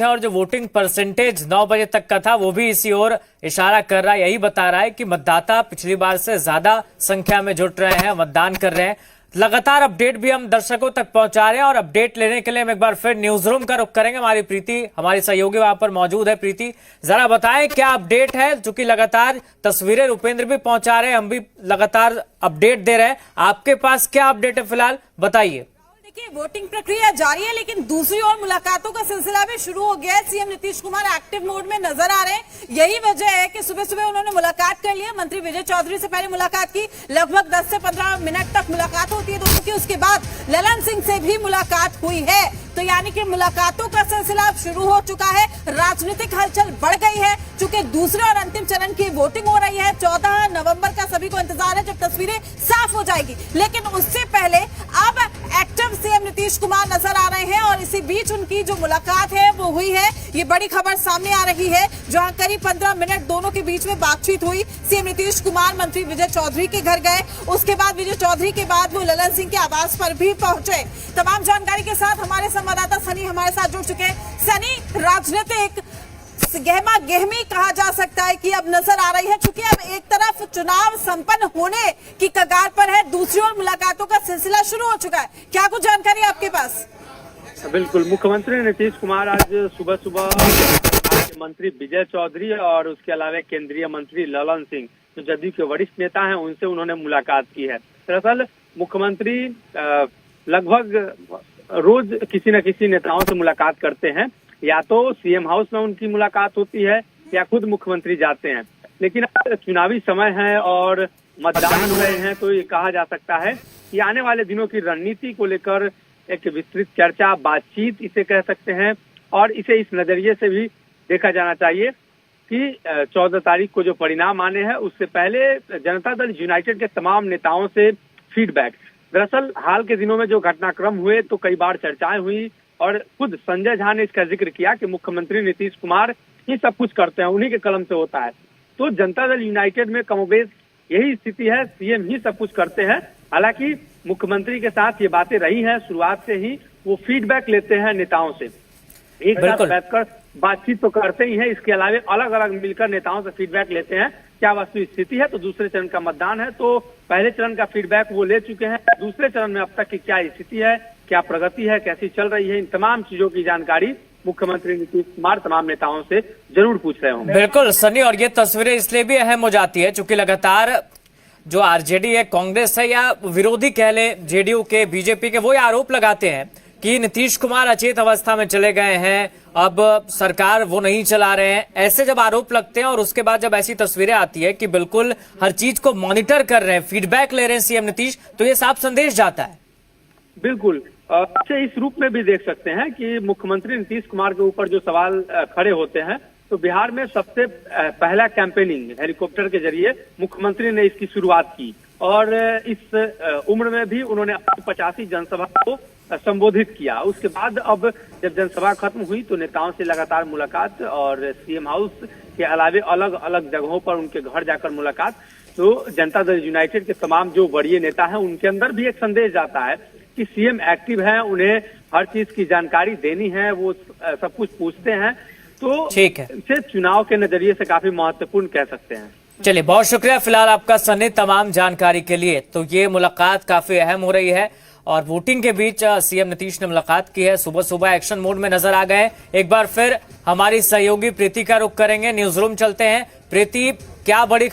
और जो voting percentage 9 बजे तक का था वो भी इसी ओर इशारा कर रहा है। यही बता रहा है कि मतदाता पिछली बार से ज्यादा संख्या में जुट रहे हैं, मतदान कर रहे हैं। लगातार अपडेट भी हम दर्शकों तक पहुंचा रहे हैं और अपडेट लेने के लिए हम एक बार फिर न्यूज रूम का रुख करेंगे। हमारी प्रीति, हमारी सहयोगी वहां पर मौजूद है। प्रीति, जरा बताएं क्या अपडेट है, चूंकि लगातार तस्वीरें रुपेंद्र भी पहुंचा रहे हैं, हम भी लगातार अपडेट दे रहे हैं। आपके पास क्या अपडेट है फिलहाल, बताइए। वोटिंग प्रक्रिया जारी है, लेकिन दूसरी ओर मुलाकातों का सिलसिला भी शुरू हो गया है। CM Nitish Kumar active mode में नजर आ रहे हैं। यही वजह है कि सुबह सुबह उन्होंने मुलाकात कर लिया। मंत्री विजय चौधरी से पहले मुलाकात की, लगभग 10 से 15 मिनट तक मुलाकात होती है दोनों की। उसके बाद ललन सिंह से भी मुलाकात हुई है। तो यानी कि मुलाकातों का सिलसिला शुरू हो चुका है। राजनीतिक हलचल बढ़ गई है, चूंकि दूसरे और अंतिम चरण की वोटिंग हो रही है। 14 नवंबर का सभी को इंतजार है जब तस्वीरें साफ हो जाएगी। लेकिन उससे पहले अब एक्टिव सीएम नीतीश कुमार नजर आ रहे हैं और इसी बीच उनकी जो मुलाकात है वो हुई है। ये बड़ी खबर सामने आ रही है, जहां करीब 15 मिनट दोनों के बीच में बातचीत हुई। सीएम नीतीश कुमार मंत्री विजय चौधरी के घर गए, उसके बाद विजय चौधरी के बाद वो ललन सिंह के आवास पर भी पहुंचे। तमाम जानकारी के साथ हमारे संवाददाता सनी हमारे साथ जुड़ चुके हैं। सनी, राजनीतिक गहमा गहमी कहा जा सकता है कि अब नजर आ रही है, क्योंकि अब एक तरफ चुनाव संपन्न होने की कगार पर है, दूसरी ओर मुलाकातों का सिलसिला शुरू हो चुका है। क्या कुछ जानकारी आपके पास? बिल्कुल, मुख्यमंत्री नीतीश कुमार आज सुबह सुबह मंत्री विजय चौधरी और उसके अलावा केंद्रीय मंत्री ललन सिंह, जो जदयू के वरिष्ठ नेता हैं, उनसे उन्होंने मुलाकात की है। दरअसल मुख्यमंत्री लगभग रोज किसी न किसी नेताओं से मुलाकात करते हैं, या तो सीएम हाउस में उनकी मुलाकात होती है या खुद मुख्यमंत्री जाते हैं। लेकिन अब चुनावी समय है और मतदान हो रहे हैं, तो ये कहा जा सकता है कि आने वाले दिनों की रणनीति को लेकर एक विस्तृत चर्चा, बातचीत इसे कह सकते हैं। और इसे इस नजरिए से भी देखा जाना चाहिए कि 14 तारीख को जो परिणाम आने हैं, उससे पहले जनता दल यूनाइटेड के तमाम नेताओं से फीडबैक। दरअसल हाल के दिनों में जो घटनाक्रम हुए तो कई बार चर्चाएं हुई और खुद संजय झा ने इसका जिक्र किया कि मुख्यमंत्री नीतीश कुमार ही सब कुछ करते हैं, उन्हीं के कलम से होता है। तो जनता दल यूनाइटेड में कमोबेश यही स्थिति है, सीएम ही सब कुछ करते हैं। हालांकि मुख्यमंत्री के साथ ये बातें रही हैं, शुरुआत से ही वो फीडबैक लेते हैं नेताओं से, एक साथ बैठकर बातचीत तो करते ही हैं, इसके अलावा अलग अलग मिलकर नेताओं से फीडबैक लेते हैं। क्या वास्तविक स्थिति है, तो दूसरे चरण का मतदान है, तो पहले चरण का फीडबैक वो ले चुके हैं। दूसरे चरण में अब तक की क्या स्थिति है, क्या प्रगति है, कैसी चल रही है, इन तमाम चीजों की जानकारी मुख्यमंत्री नीतीश कुमार तमाम नेताओं से जरूर पूछ रहे होंगे। बिल्कुल सनी, और ये तस्वीरें इसलिए भी अहम हो जाती है क्योंकि लगातार जो आरजेडी है, कांग्रेस है या विरोधी कह ले जेडीयू के, बीजेपी के, वो ये आरोप लगाते हैं कि नीतीश कुमार अचेत अवस्था में चले गए हैं, अब सरकार वो नहीं चला रहे हैं। ऐसे जब आरोप लगते हैं और उसके बाद जब ऐसी तस्वीरें आती है कि बिल्कुल हर चीज को मॉनिटर कर रहे हैं, फीडबैक ले रहे हैं सीएम नीतीश, तो ये साफ संदेश जाता है। बिल्कुल, अच्छा इस रूप में भी देख सकते हैं कि मुख्यमंत्री नीतीश कुमार के ऊपर जो सवाल खड़े होते हैं, तो बिहार में सबसे पहला कैंपेनिंग हेलीकॉप्टर के जरिए मुख्यमंत्री ने इसकी शुरुआत की और इस उम्र में भी उन्होंने 85 जनसभा को संबोधित किया। उसके बाद अब जब जनसभा खत्म हुई तो नेताओं से लगातार मुलाकात और सीएम हाउस के अलावे अलग अलग जगहों पर उनके घर जाकर मुलाकात। तो जनता दल यूनाइटेड के तमाम जो वरीय नेता हैं, उनके अंदर भी एक संदेश जाता है कि सीएम एक्टिव हैं, उन्हें हर चीज की जानकारी देनी है, वो सब कुछ पूछते हैं। तो ठीक है, इसे चुनाव के नजरिए से काफी महत्वपूर्ण कह सकते हैं। चलिए, बहुत शुक्रिया फिलहाल आपका सनी तमाम जानकारी के लिए। तो ये मुलाकात काफी अहम हो रही है और वोटिंग के बीच सीएम नीतीश ने मुलाकात की है। सुबह सुबह एक्शन मोड में नजर आ गए। एक बार फिर हमारी सहयोगी प्रीति का रुख करेंगे, न्यूज रूम चलते हैं। प्रीति, क्या बड़ी